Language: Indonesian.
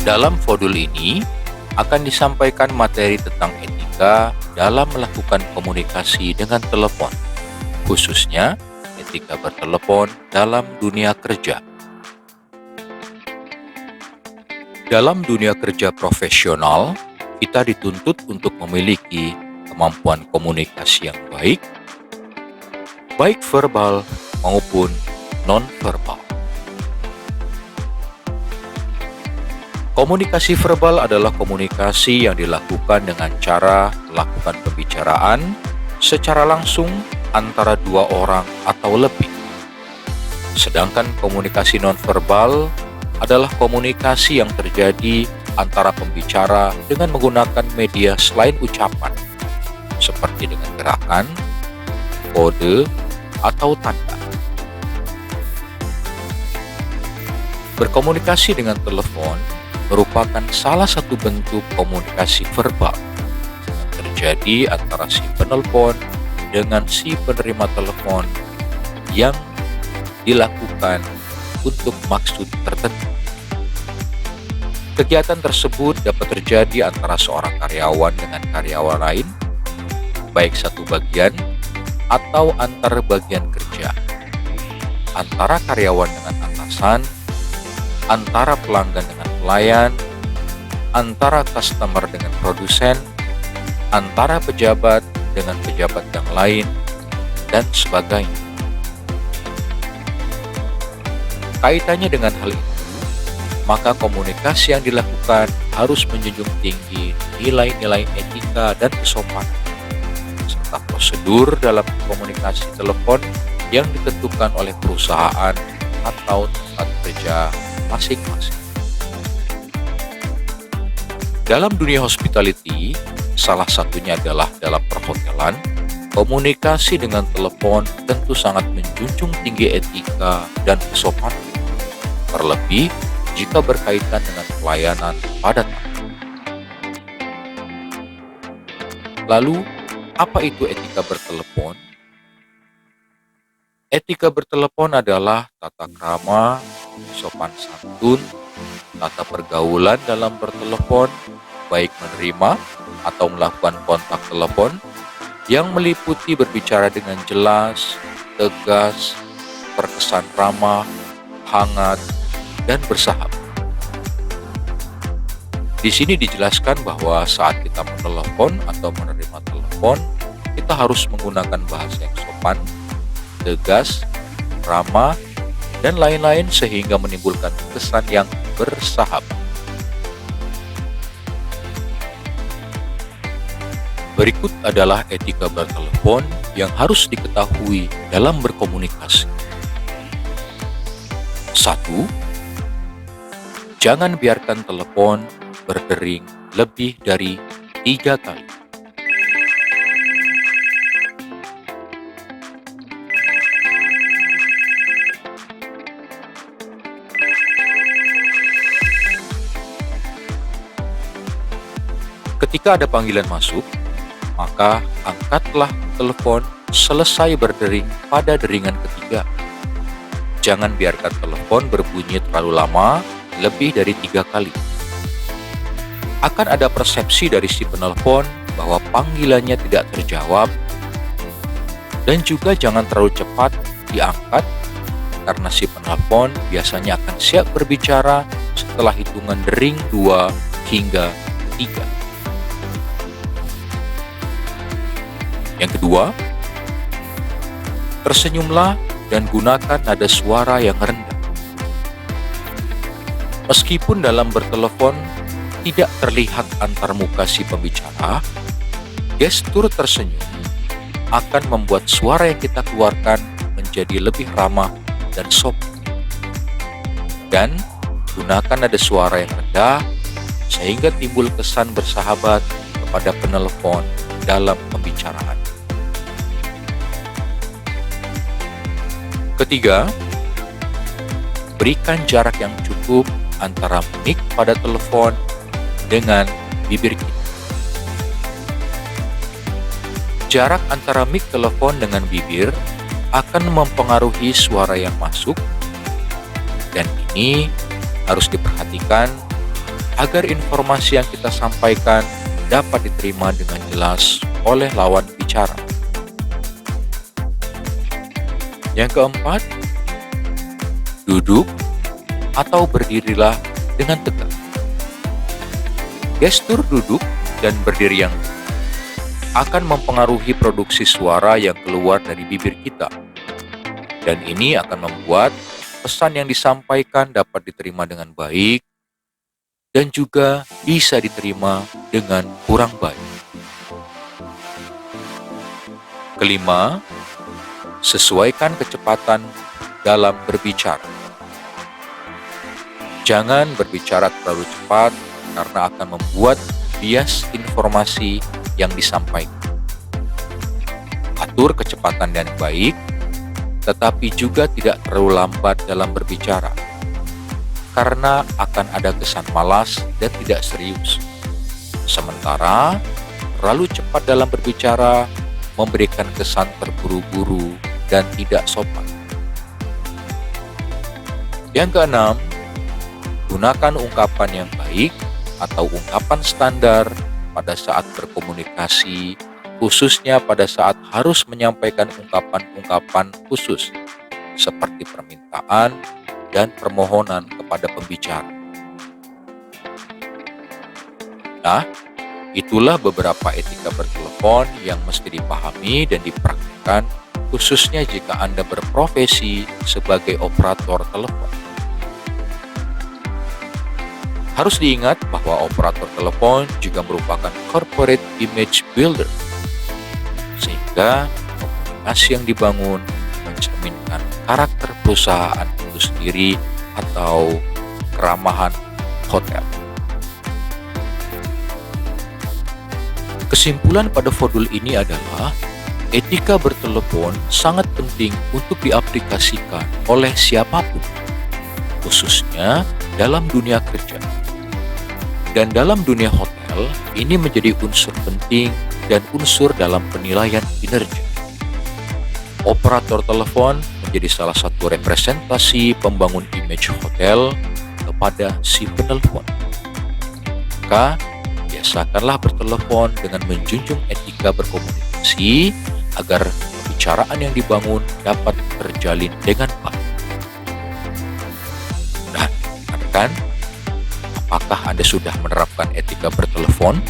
Dalam modul ini akan disampaikan materi tentang etika dalam melakukan komunikasi dengan telepon, khususnya etika bertelepon dalam dunia kerja. Dalam dunia kerja profesional, kita dituntut untuk memiliki kemampuan komunikasi yang baik verbal maupun non-verbal. Komunikasi verbal adalah komunikasi yang dilakukan dengan cara melakukan pembicaraan secara langsung antara dua orang atau lebih. Sedangkan komunikasi nonverbal adalah komunikasi yang terjadi antara pembicara dengan menggunakan media selain ucapan, seperti dengan gerakan, kode, atau tanda. Berkomunikasi dengan telepon merupakan salah satu bentuk komunikasi verbal yang terjadi antara si penelpon dengan si penerima telepon yang dilakukan untuk maksud tertentu. Kegiatan tersebut dapat terjadi antara seorang karyawan dengan karyawan lain, baik satu bagian atau antar bagian kerja, antara karyawan dengan atasan, antara pelanggan dengan pelayan, antara customer dengan produsen, antara pejabat dengan pejabat yang lain, dan sebagainya. Kaitannya dengan hal itu, maka komunikasi yang dilakukan harus menjunjung tinggi nilai-nilai etika dan kesopanan, serta prosedur dalam komunikasi telepon yang ditentukan oleh perusahaan atau tempat kerja masing-masing. Dalam dunia hospitality, salah satunya adalah dalam perhotelan, komunikasi dengan telepon tentu sangat menjunjung tinggi etika dan kesopanan, terlebih jika berkaitan dengan pelayanan pada tamu. Lalu, apa itu etika bertelepon? Etika bertelepon adalah tata krama, sopan santun, tata pergaulan dalam bertelepon, baik menerima atau melakukan kontak telepon, yang meliputi berbicara dengan jelas, tegas, terkesan ramah, hangat, dan bersahabat. Di sini dijelaskan bahwa saat kita menelepon atau menerima telepon, kita harus menggunakan bahasa yang sopan, tegas, ramah, dan lain-lain sehingga menimbulkan kesan yang bersahabat. Berikut adalah etika bertelepon yang harus diketahui dalam berkomunikasi. 1. Jangan biarkan telepon berdering lebih dari 3 kali. Ketika ada panggilan masuk, maka angkatlah telepon selesai berdering pada deringan ketiga. Jangan biarkan telepon berbunyi terlalu lama, lebih dari 3 kali. Akan ada persepsi dari si penelpon bahwa panggilannya tidak terjawab, dan juga jangan terlalu cepat diangkat karena si penelpon biasanya akan siap berbicara setelah hitungan dering 2 hingga 3. Yang kedua, tersenyumlah dan gunakan nada suara yang rendah. Meskipun dalam bertelepon tidak terlihat antar muka si pembicara, gestur tersenyum akan membuat suara yang kita keluarkan menjadi lebih ramah dan sopan. Dan gunakan nada suara yang rendah sehingga timbul kesan bersahabat kepada penelpon dalam pembicaraan. Ketiga, berikan jarak yang cukup antara mic pada telepon dengan bibir kita. Jarak antara mic telepon dengan bibir akan mempengaruhi suara yang masuk, dan ini harus diperhatikan agar informasi yang kita sampaikan dapat diterima dengan jelas oleh lawan bicara. Yang keempat, duduk atau berdirilah dengan tegak. Gestur duduk dan berdiri yang akan mempengaruhi produksi suara yang keluar dari bibir kita. Dan ini akan membuat pesan yang disampaikan dapat diterima dengan baik dan juga bisa diterima dengan kurang baik. Kelima, sesuaikan kecepatan dalam berbicara. Jangan berbicara terlalu cepat karena akan membuat bias informasi yang disampaikan. Atur kecepatan dengan baik, tetapi juga tidak terlalu lambat dalam berbicara, karena akan ada kesan malas dan tidak serius. Sementara, terlalu cepat dalam berbicara memberikan kesan terburu-buru dan tidak sopan. Yang keenam, gunakan ungkapan yang baik atau ungkapan standar pada saat berkomunikasi, khususnya pada saat harus menyampaikan ungkapan-ungkapan khusus seperti permintaan dan permohonan kepada pembicara. Nah, itulah beberapa etika bertelepon yang mesti dipahami dan dipraktikkan, khususnya jika Anda berprofesi sebagai operator telepon. Harus diingat bahwa operator telepon juga merupakan corporate image builder, sehingga komunikasi yang dibangun mencerminkan karakter perusahaan itu sendiri atau keramahan hotel. Kesimpulan pada modul ini adalah etika bertelepon sangat penting untuk diaplikasikan oleh siapapun, khususnya dalam dunia kerja. Dan dalam dunia hotel, ini menjadi unsur penting dan unsur dalam penilaian kinerja. Operator telepon menjadi salah satu representasi pembangun image hotel kepada si penelpon. Maka, biasakanlah bertelepon dengan menjunjung etika berkomunikasi agar pembicaraan yang dibangun dapat terjalin dengan baik. Nah, kan? Apakah Anda sudah menerapkan etika bertelepon?